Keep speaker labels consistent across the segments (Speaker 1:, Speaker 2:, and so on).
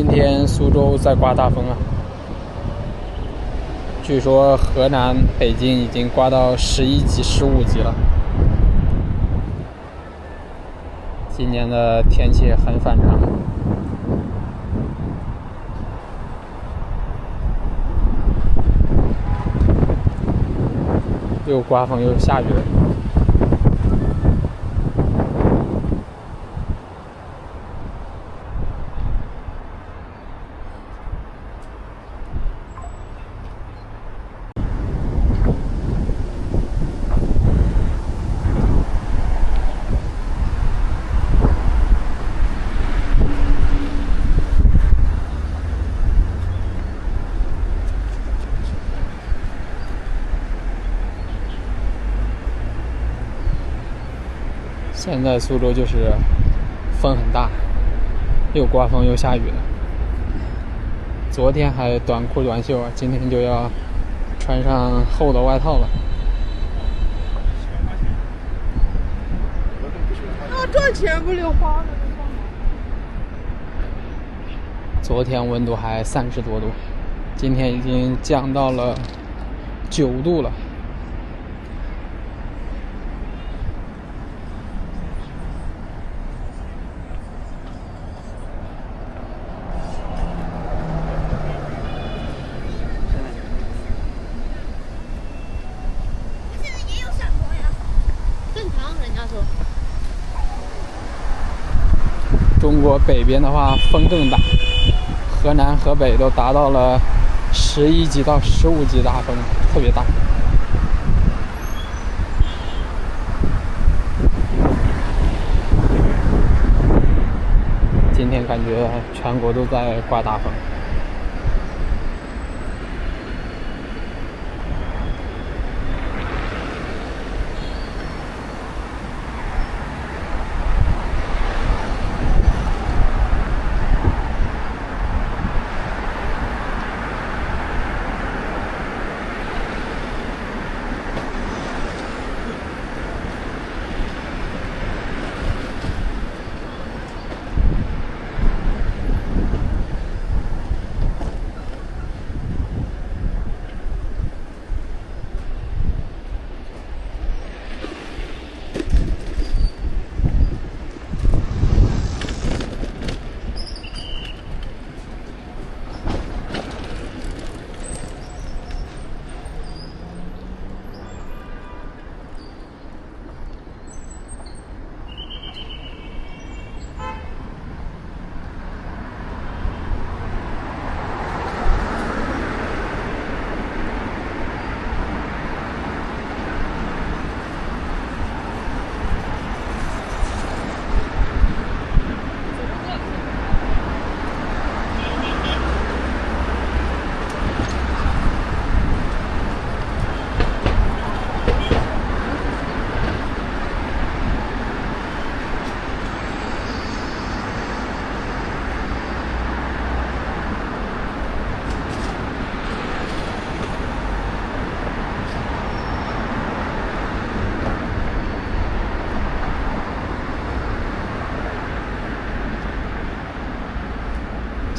Speaker 1: 今天苏州在刮大风啊，据说河南、北京已经刮到11级、15级了。今年的天气很反常，又刮风又下雨。现在苏州就是风很大，又刮风又下雨了。昨天还短裤短袖，今天就要穿上厚的外套了。
Speaker 2: 赚钱不留花了。
Speaker 1: 昨天温度还30多度，今天已经降到了9度了。中国北边的话风更大，河南、河北都达到了11级到15级大风，特别大。今天感觉全国都在刮大风。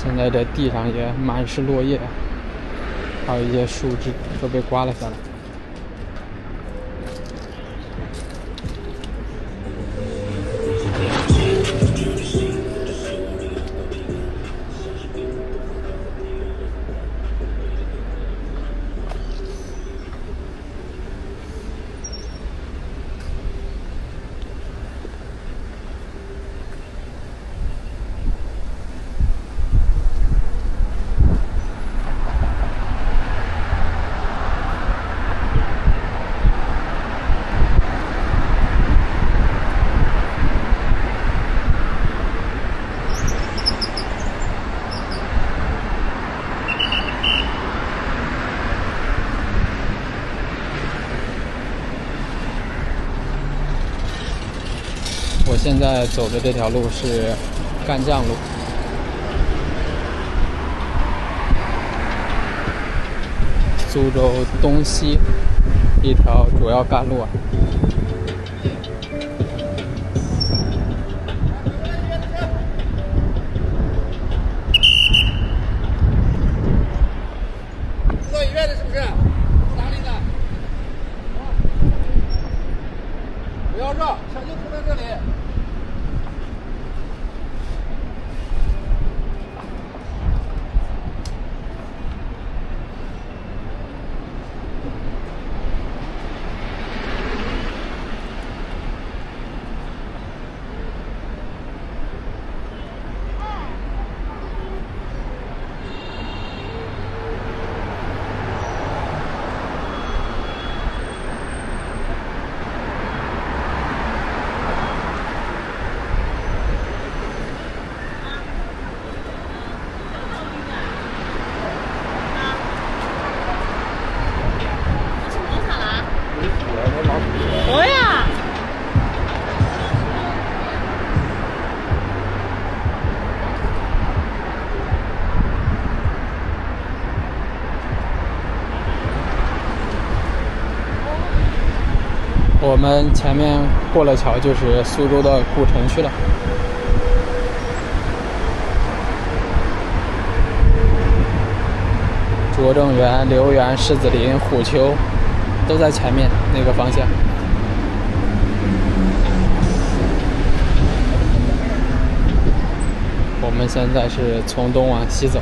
Speaker 1: 现在这地上也满是落叶，还有一些树枝都被刮了下来。我现在走的这条路是干将路，苏州东西一条主要干路啊。我们前面过了桥就是苏州的古城区了。拙政园、留园、狮子林、虎丘都在前面那个方向。我们现在是从东往西走。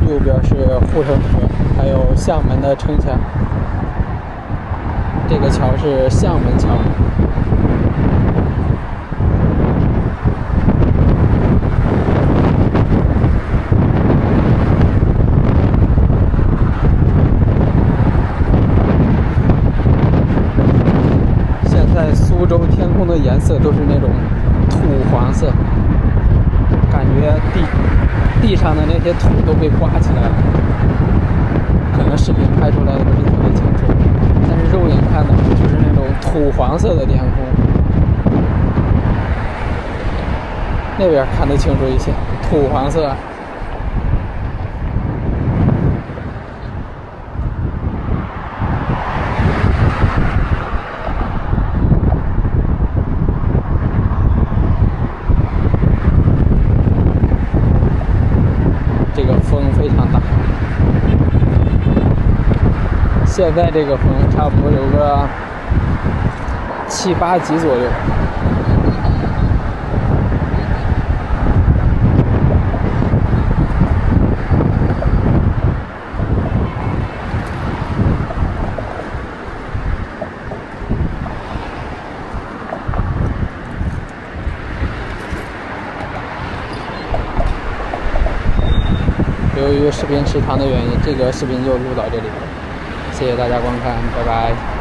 Speaker 1: 右边是护城河，还有厦门的城墙。这个桥是厦门桥。现在苏州天空的颜色都是那种土黄色，感觉地上的那些土都被刮起来了，可能视频拍出来的不是特别清楚，但是肉眼看的就是那种土黄色的天空。那边看得清楚一些，土黄色。这个风非常大，现在这个风差不多有个7、8级左右。由于视频时长的原因，这个视频就录到这里了，谢谢大家观看，拜拜。